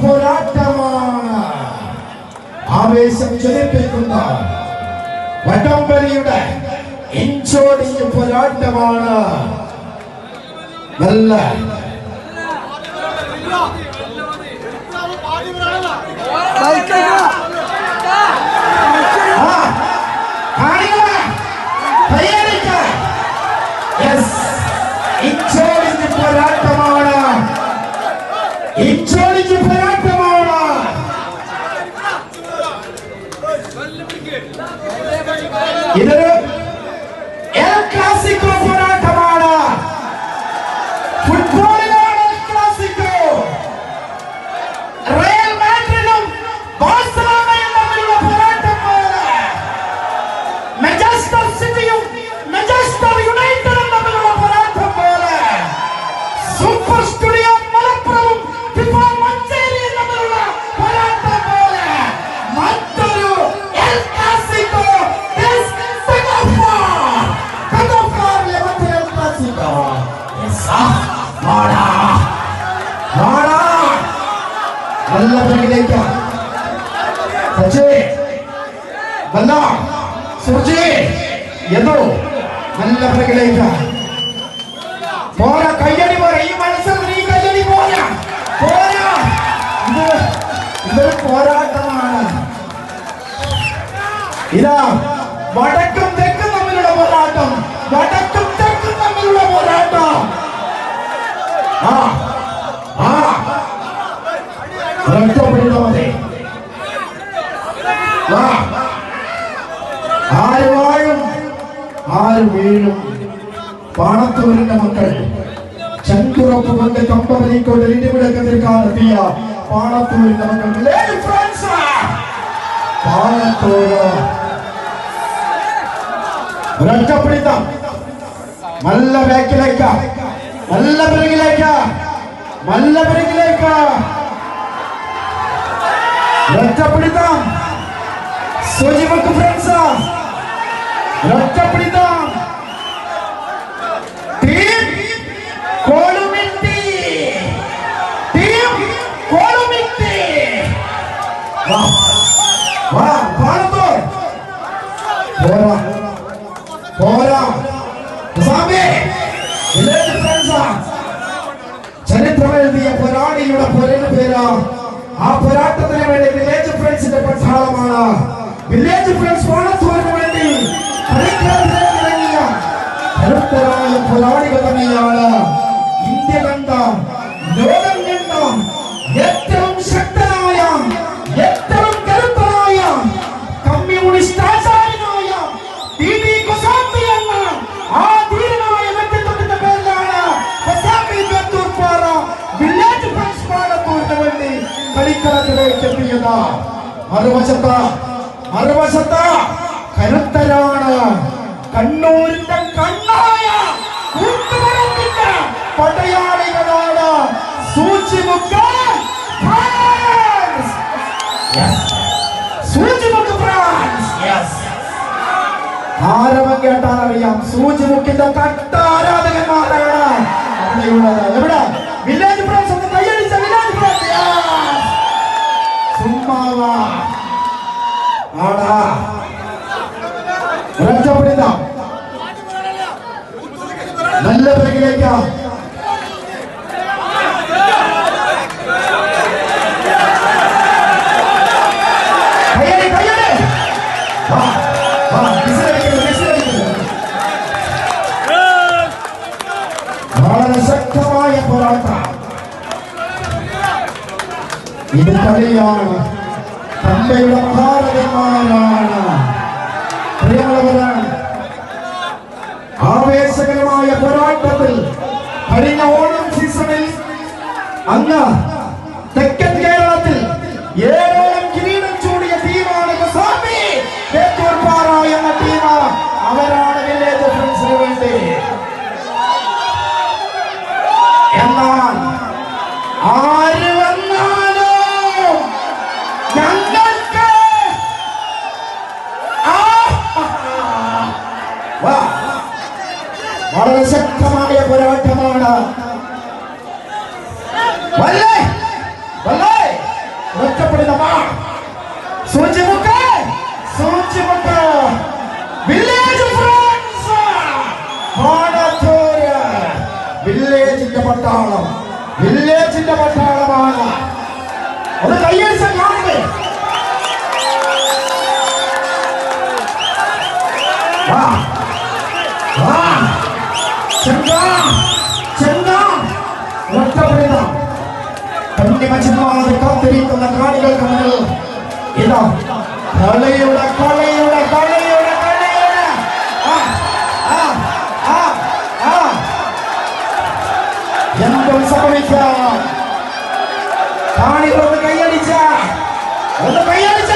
പോരാട്ടമാണ്. ആവേശം ജ്വലിപ്പിക്കുന്ന വടംവലിയുടെ ഇഞ്ചോടിഞ്ച് പോരാട്ടമാണ്. നല്ല ഇഞ്ചോടിഞ്ച് പോരാട്ടമാണ്. ഇഞ്ചോടിഞ്ച് പോരാട്ടമാണ്. ഇതൊരു എൽ ക്ലാസിക്കോ പോരാട്ടമാണ്. ഫുട്ബോളിലാണ് എൽ ക്ലാസിക്കോ. റയൽ മാഡ്രിഡും ബാഴ്സലോണയും തമ്മിലുള്ള പോരാട്ടം പോലെ മാഞ്ചസ്റ്റർ സിറ്റിയും മാഞ്ചസ്റ്റർ യുണൈറ്റഡും തമ്മിലുള്ള പോരാട്ടം പോലെ സൂപ്പർ സ്റ്റുഡിയോ മലപ്പുറവും ഫിഫ മഞ്ചേരിയും തമ്മിലുള്ള പോരാട്ടം പോലെ മറ്റൊരു എൽ ക്ലാസിക്കോ. നല്ല പിറകിലേക്ക് നല്ല പിറകിലേക്ക് പോരാ. കയ്യടി പോരാ. ഈ മത്സരത്തിൽ ഈ കയ്യടി പോരാ. പോരാ. ഇതൊരു പോരാട്ടമാണ്. ഇതാ വടക്കും തെക്കും തമ്മിലുള്ള പോരാട്ടം. വടക്കും തെക്കും തമ്മിലുള്ള പോരാട്ടം. ആര് വാഴും ആര് വീഴും. പാണത്തൂരിന്റെ മക്കൾ ചങ്കുറപ്പ് കൊണ്ട് കമ്പനിക്കൊണ്ട് ഇടിവിടക്കെതിർക്കാനെത്തിയ പാണത്തൂരിന്റെ മക്കൾ പാണത്തൂര് ഒരൊറ്റപ്പിടിത്തം. നല്ല ബാക്കിലേക്ക് നല്ല പിറകിലേക്ക് നല്ല പിറകിലേക്ക് ഒറ്റപ്പിടിത്തം. സുജിമുക്ക് ഫ്രണ്ട്സ് ഒറ്റപ്പിടിത്തം. ടീം കോളുമിറ്റി ടീം കോളുമിറ്റി. പാണത്തൂർ പോരാ പോരാ. ചരിത്രമെഴുതിയ പോരാളിയുടെ പേര്. ആ പോരാട്ടത്തിന് വേണ്ടി വില്ലേജ് ഫ്രണ്ട്സിന്റെ പട്ടാളമാണ്. വില്ലേജ് ഫ്രണ്ട്സ് പാണത്തൂരിന് വേണ്ടി കളിക്കാനിറങ്ങിയ കരുത്തരായ പോരാളികൾ തന്നെയാണ്. ഇന്ത്യ കണ്ട ലോകം കണ്ട ഏറ്റവും ശക്തനായ ഏറ്റവും കരുത്തനായ കമ്മ്യൂണിസ്റ്റ് ആചാര്യനായ ടി.ടി. കൊസാപ്പി എന്ന ആ ധീരനായ വ്യക്തിത്വത്തിന്റെ പേരിലാണ് കൊസാപ്പി ബത്തൂർപ്പാറ വില്ലേജ് ഫ്രണ്ട്സ് പാണത്തൂരിന് വേണ്ടി കളിക്കളത്തിലേക്ക് എത്തിയത്. മറുവശത്ത് കരുത്തരാണ് കണ്ണൂരിന്റെ കണ്ണായ കൂട്ടുപറമ്പിന്റെ പടയാളികളാണ് സൂചിമുക്ക് ഫ്രാൻസ്. സൂചിമുക്ക് ഫ്രാൻസ്. ആരവം കേട്ടാൽ അറിയാം സൂചിമുക്കിന്റെ കട്ട ആരാധകന്മാരാണ് അവിടെയുള്ളത്. എവിടെ വില്ലേജ് ഫ്രണ്ട്സ് ഒന്ന് കൈയടിച്ച വില്ലേജ് ഫ്രണ്ട്സ്. സുമ്മാവാ ആടാ ഒരൊറ്റപ്പിടിത്തം. നല്ല പിറകിലേക്ക് വളരെ ശക്തമായ പോരാട്ടം. ഇത് കളിയാണ്. തമ്മയുടെ മഹാരഥന്മാരാണ്. പ്രിയമുള്ളവരാണ്. ആവേശകരമായ പോരാട്ടത്തിൽ കഴിഞ്ഞ ഓണം സീസണിൽ അങ്ങ് തെക്കൻ കേരളത്തിൽ 7 കിരീടം ചൂടിയ ടീമാണ് കൊസാപ്പി ബത്തൂർപ്പാറ എന്ന ടീം. അവരാണ് വില്ലേജ് ഫ്രണ്ട്സിന് വേണ്ടി. എന്നാൽ ആര് വന്നാലും ഞങ്ങൾക്ക് വളരെ ശക്തമായ പോരാട്ടമാണ്. വല്ല പട്ടാളം, വില്ലേജിന്റെ പട്ടാളമാണ്. അത് കയ്യടിച്ച കാണുന്നേ. കാത്തിരിക്കുന്ന കാണികൾക്ക് മുന്നിൽ ഇതാ കളയുടെ കളയുടെ കളയുടെ കളയുടെ എന്തും സംഭവിക്കാം. കാണികളൊന്ന് കൈയടിച്ച ഒന്ന് കൈയടിച്ച